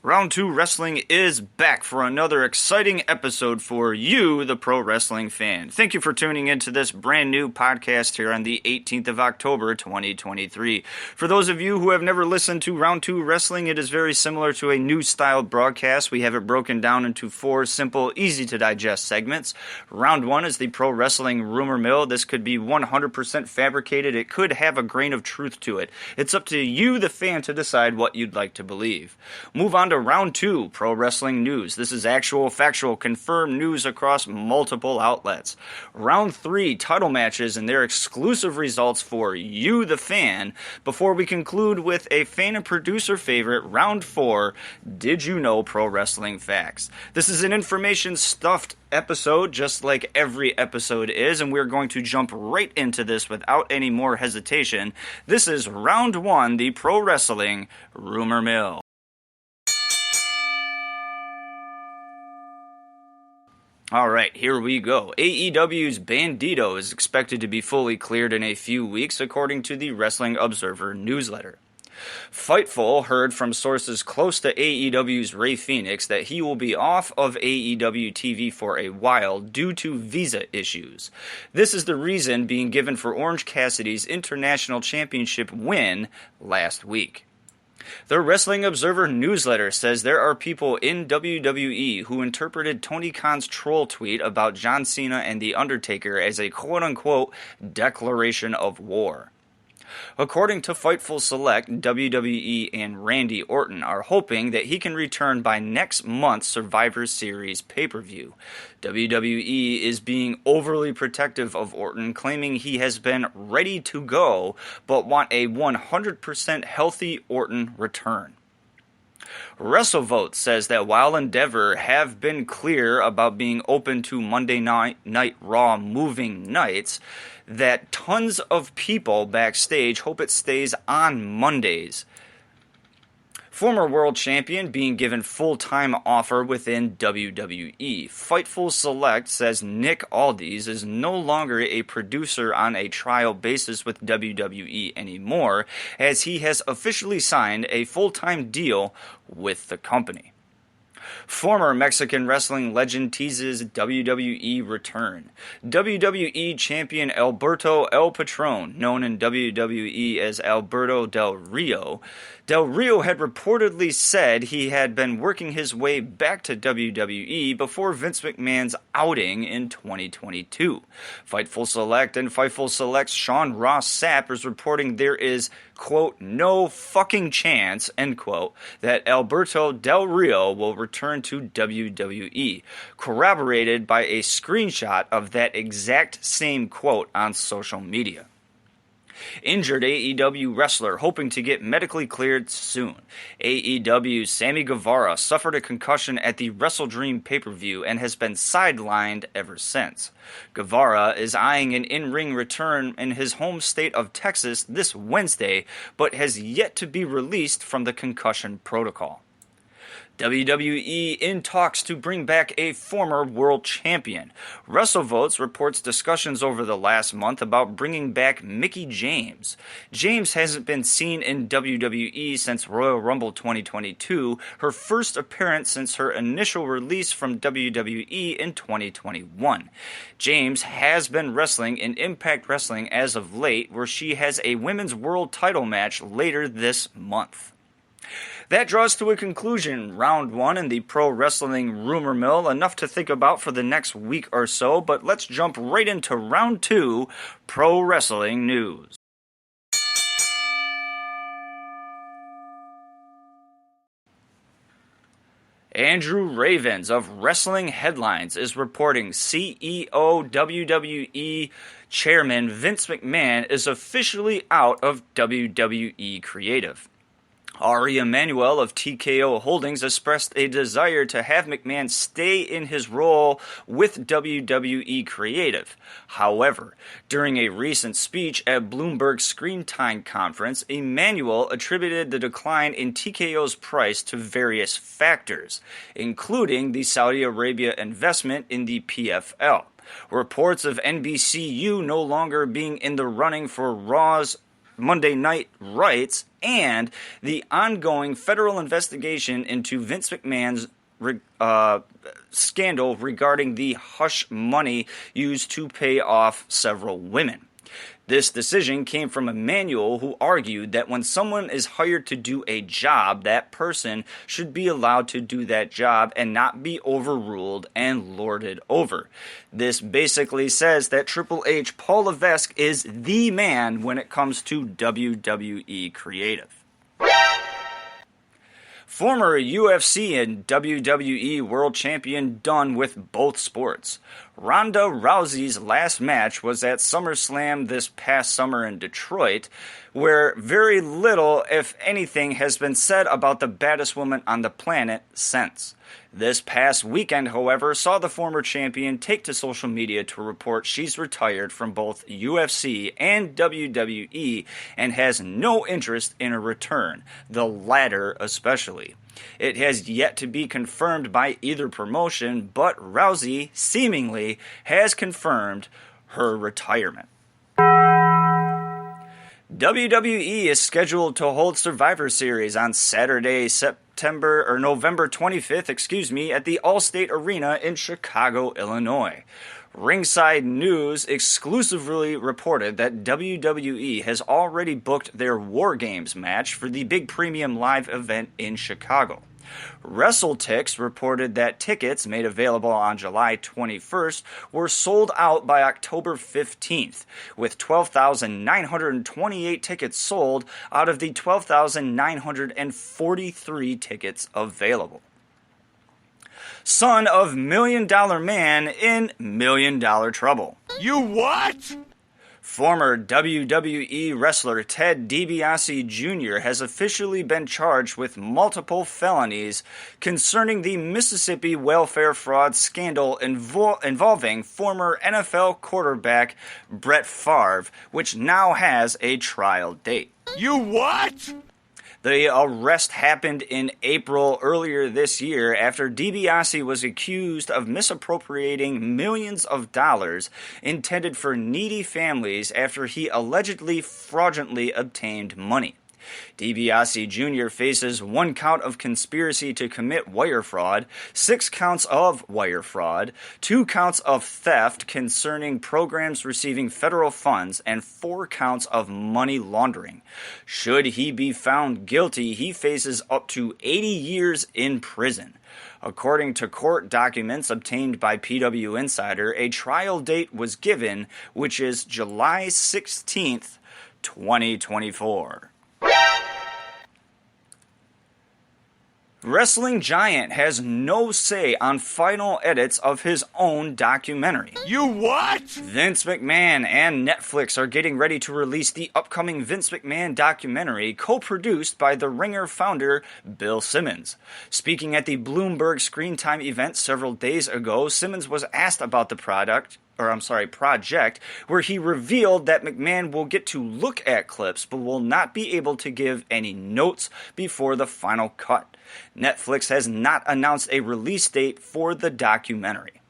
Round 2 Wrestling is back for another exciting episode for you, the pro wrestling fan. Thank you for tuning into this brand new podcast here on the 18th of October, 2023. For those of you who have never listened to Round 2 Wrestling, it is very similar to a new style broadcast. We have it broken down into 4 simple, easy-to-digest segments. Round 1 is the pro wrestling rumor mill. This could be 100% fabricated. It could have a grain of truth to it. It's up to you, the fan, to decide what you'd like to believe. Move on to Round 2, Pro Wrestling News. This is actual, factual, confirmed news across multiple outlets. Round 3, title matches and their exclusive results for you, the fan, before we conclude with a fan and producer favorite, Round 4, Did You Know Pro Wrestling Facts. This is an information-stuffed episode, just like every episode is, and we're going to jump right into this without any more hesitation. This is Round 1, the Pro Wrestling Rumor Mill. Alright, here we go. AEW's Bandito is expected to be fully cleared in a few weeks, according to the Wrestling Observer newsletter. Fightful heard from sources close to AEW's Rey Fenix that he will be off of AEW TV for a while due to visa issues. This is the reason being given for Orange Cassidy's International Championship win last week. The Wrestling Observer newsletter says there are people in WWE who interpreted Tony Khan's troll tweet about John Cena and The Undertaker as a quote-unquote declaration of war. According to Fightful Select, WWE and Randy Orton are hoping that he can return by next month's Survivor Series pay-per-view. WWE is being overly protective of Orton, claiming he has been ready to go, but want a 100% healthy Orton return. WrestleVote says that while Endeavor have been clear about being open to Monday Night Raw moving nights, that tons of people backstage hope it stays on Mondays. Former world champion being given full-time offer within WWE. Fightful Select says Nick Aldis is no longer a producer on a trial basis with WWE anymore, as he has officially signed a full-time deal with the company. Former Mexican wrestling legend teases WWE return. WWE champion Alberto El Patron, known in WWE as Alberto Del Rio. Del Rio had reportedly said he had been working his way back to WWE before Vince McMahon's outing in 2022. Fightful Select and Fightful Select's Sean Ross Sapp is reporting there is, quote, no fucking chance, end quote, that Alberto Del Rio will return to WWE, corroborated by a screenshot of that exact same quote on social media. Injured AEW wrestler hoping to get medically cleared soon. AEW's Sammy Guevara suffered a concussion at the WrestleDream pay-per-view and has been sidelined ever since. Guevara is eyeing an in-ring return in his home state of Texas this Wednesday, but has yet to be released from the concussion protocol. WWE in talks to bring back a former world champion. WrestleVotes reports discussions over the last month about bringing back Mickie James. James hasn't been seen in WWE since Royal Rumble 2022, her first appearance since her initial release from WWE in 2021. James has been wrestling in Impact Wrestling as of late, where she has a women's world title match later this month. That draws to a conclusion Round 1 in the Pro Wrestling Rumor Mill. Enough to think about for the next week or so, but let's jump right into Round 2, Pro Wrestling News. Andrew Ravens of Wrestling Headlines is reporting CEO WWE Chairman Vince McMahon is officially out of WWE Creative. Ari Emanuel of TKO Holdings expressed a desire to have McMahon stay in his role with WWE Creative. However, during a recent speech at Bloomberg's Screen Time conference, Emanuel attributed the decline in TKO's price to various factors, including the Saudi Arabia investment in the PFL. Reports of NBCU no longer being in the running for Raw's Night writes, and the ongoing federal investigation into Vince McMahon's scandal regarding the hush money used to pay off several women. This decision came from Emmanuel, who argued that when someone is hired to do a job, that person should be allowed to do that job and not be overruled and lorded over. This basically says that Triple H, Paul Levesque, is the man when it comes to WWE creative. Former UFC and WWE World Champion done with both sports. Ronda Rousey's last match was at SummerSlam this past summer in Detroit, where very little, if anything, has been said about the baddest woman on the planet since. This past weekend, however, saw the former champion take to social media to report she's retired from both UFC and WWE and has no interest in a return, the latter especially. It has yet to be confirmed by either promotion, but Rousey seemingly has confirmed her retirement. WWE is scheduled to hold Survivor Series on Saturday, November 25th, at the Allstate Arena in Chicago, Illinois. Ringside News exclusively reported that WWE has already booked their War Games match for the big premium live event in Chicago. WrestleTix reported that tickets made available on July 21st were sold out by October 15th, with 12,928 tickets sold out of the 12,943 tickets available. Son of Million Dollar Man in Million Dollar Trouble. You what? Former WWE wrestler Ted DiBiase Jr. has officially been charged with multiple felonies concerning the Mississippi welfare fraud scandal involving former NFL quarterback Brett Favre, which now has a trial date. You what? The arrest happened in April earlier this year after DiBiase was accused of misappropriating millions of dollars intended for needy families after he allegedly fraudulently obtained money. DiBiase Jr. faces 1 count of conspiracy to commit wire fraud, 6 counts of wire fraud, 2 counts of theft concerning programs receiving federal funds, and 4 counts of money laundering. Should he be found guilty, he faces up to 80 years in prison. According to court documents obtained by PW Insider, a trial date was given, which is July 16th, 2024. Wrestling giant has no say on final edits of his own documentary. You what? Vince McMahon and Netflix are getting ready to release the upcoming Vince McMahon documentary, co-produced by The Ringer founder Bill Simmons. Speaking at the Bloomberg Screen Time event several days ago, Simmons was asked about the project, where he revealed that McMahon will get to look at clips but will not be able to give any notes before the final cut. Netflix has not announced a release date for the documentary.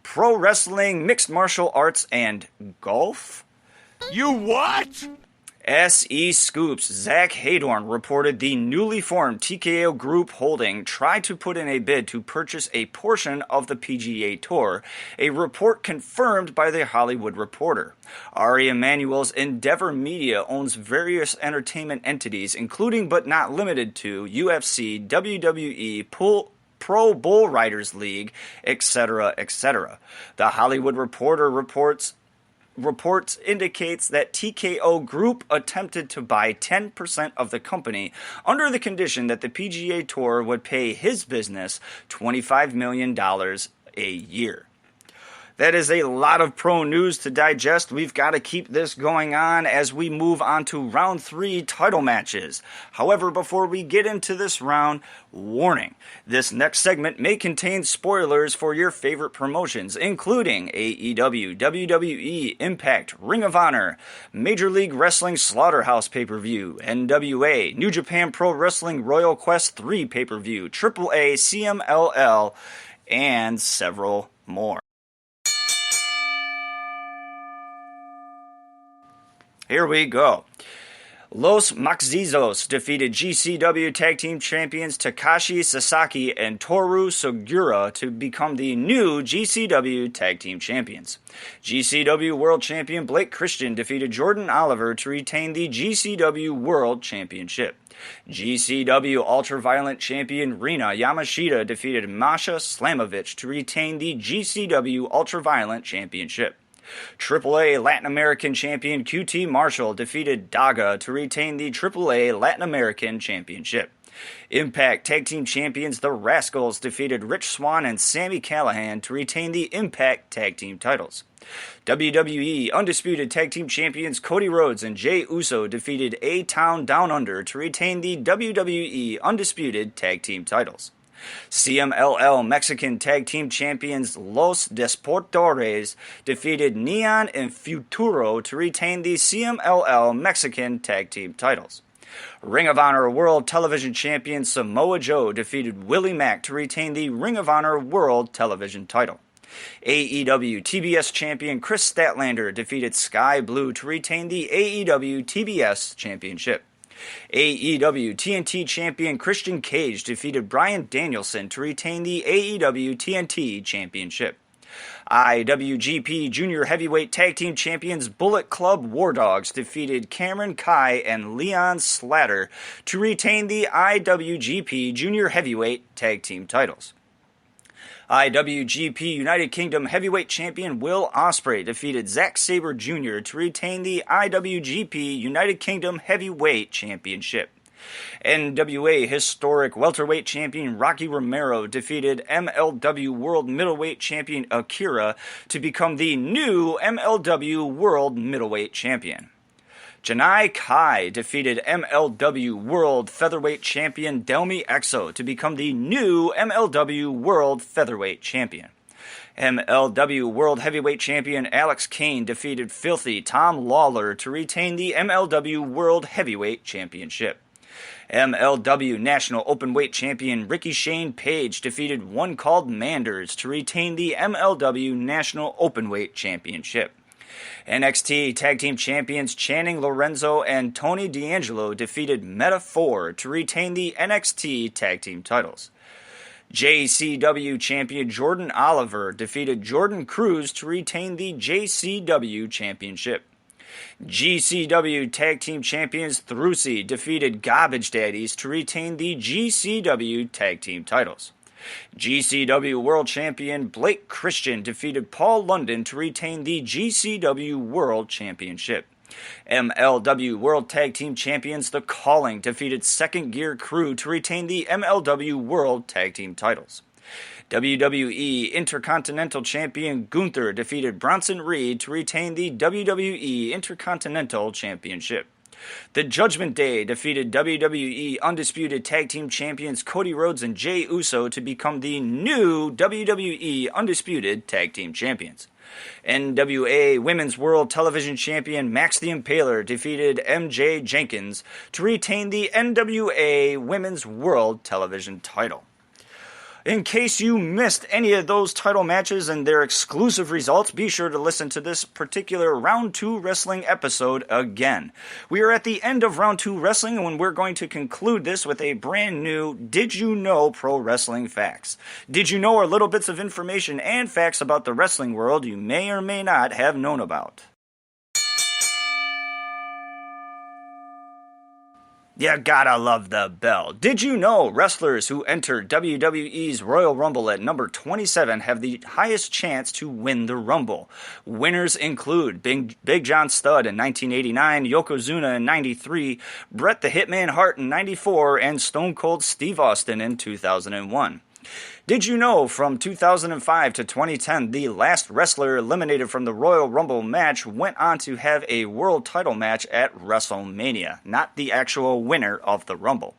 Pro wrestling, mixed martial arts, and golf? You what? SE Scoops Zach Haydorn reported the newly formed TKO Group Holding tried to put in a bid to purchase a portion of the PGA Tour, a report confirmed by The Hollywood Reporter. Ari Emanuel's Endeavor Media owns various entertainment entities, including but not limited to UFC, WWE, Pro Bull Riders League, etc., etc. The Hollywood Reporter reports indicates that TKO Group attempted to buy 10% of the company under the condition that the PGA Tour would pay his business $25 million a year. That is a lot of pro news to digest. We've got to keep this going on as we move on to round 3 title matches. However, before we get into this round, warning. This next segment may contain spoilers for your favorite promotions, including AEW, WWE, Impact, Ring of Honor, Major League Wrestling Slaughterhouse Pay-Per-View, NWA, New Japan Pro Wrestling Royal Quest 3 Pay-Per-View, AAA, CMLL, and several more. Here we go. Los Maxizos defeated GCW Tag Team Champions Takashi Sasaki and Toru Segura to become the new GCW Tag Team Champions. GCW World Champion Blake Christian defeated Jordan Oliver to retain the GCW World Championship. GCW Ultraviolent Champion Rina Yamashita defeated Masha Slamovich to retain the GCW Ultraviolent Championship. AAA Latin American Champion QT Marshall defeated Daga to retain the AAA Latin American Championship. Impact Tag Team Champions The Rascals defeated Rich Swann and Sami Callihan to retain the Impact Tag Team titles. WWE Undisputed Tag Team Champions Cody Rhodes and Jey Uso defeated A-Town Down Under to retain the WWE Undisputed Tag Team titles. CMLL Mexican Tag Team Champions Los Desportadores defeated Neon and Futuro to retain the CMLL Mexican Tag Team titles. Ring of Honor World Television Champion Samoa Joe defeated Willie Mack to retain the Ring of Honor World Television title. AEW TBS Champion Chris Statlander defeated Sky Blue to retain the AEW TBS Championship. AEW TNT Champion Christian Cage defeated Bryan Danielson to retain the AEW TNT Championship. IWGP Junior Heavyweight Tag Team Champions Bullet Club War Dogs defeated Cameron Kai and Leon Slatter to retain the IWGP Junior Heavyweight Tag Team titles. IWGP United Kingdom Heavyweight Champion Will Ospreay defeated Zack Sabre Jr. to retain the IWGP United Kingdom Heavyweight Championship. NWA Historic Welterweight Champion Rocky Romero defeated MLW World Middleweight Champion Akira to become the new MLW World Middleweight Champion. Janai Kai defeated MLW World Featherweight Champion Delmi Exo to become the new MLW World Featherweight Champion. MLW World Heavyweight Champion Alex Kane defeated Filthy Tom Lawler to retain the MLW World Heavyweight Championship. MLW National Openweight Champion Ricky Shane Page defeated One Called Manders to retain the MLW National Openweight Championship. NXT Tag Team Champions Channing Lorenzo and Tony D'Angelo defeated Meta 4 to retain the NXT Tag Team titles. JCW Champion Jordan Oliver defeated Jordan Cruz to retain the JCW Championship. GCW Tag Team Champions Thrusi defeated Garbage Daddies to retain the GCW Tag Team titles. GCW World Champion Blake Christian defeated Paul London to retain the GCW World Championship. MLW World Tag Team Champions The Calling defeated Second Gear Crew to retain the MLW World Tag Team titles. WWE Intercontinental Champion Gunther defeated Bronson Reed to retain the WWE Intercontinental Championship. The Judgment Day defeated WWE Undisputed Tag Team Champions Cody Rhodes and Jey Uso to become the new WWE Undisputed Tag Team Champions. NWA Women's World Television Champion Max the Impaler defeated MJ Jenkins to retain the NWA Women's World Television title. In case you missed any of those title matches and their exclusive results, be sure to listen to this particular Round 2 Wrestling episode again. We are at the end of Round 2 Wrestling, and we're going to conclude this with a brand new Did You Know Pro Wrestling Facts. Did you know are little bits of information and facts about the wrestling world you may or may not have known about. You gotta love the bell. Did you know wrestlers who entered WWE's Royal Rumble at number 27 have the highest chance to win the Rumble? Winners include Big John Studd in 1989, Yokozuna in 93, Bret the Hitman Hart in 94, and Stone Cold Steve Austin in 2001. Did you know from 2005 to 2010, the last wrestler eliminated from the Royal Rumble match went on to have a world title match at WrestleMania, not the actual winner of the Rumble?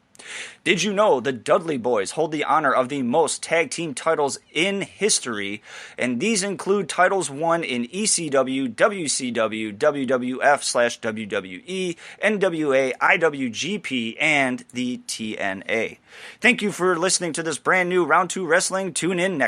Did you know the Dudley Boys hold the honor of the most tag team titles in history, and these include titles won in ECW, WCW, WWF/WWE, NWA, IWGP, and the TNA. Thank you for listening to this brand new Round 2 Wrestling. Tune in next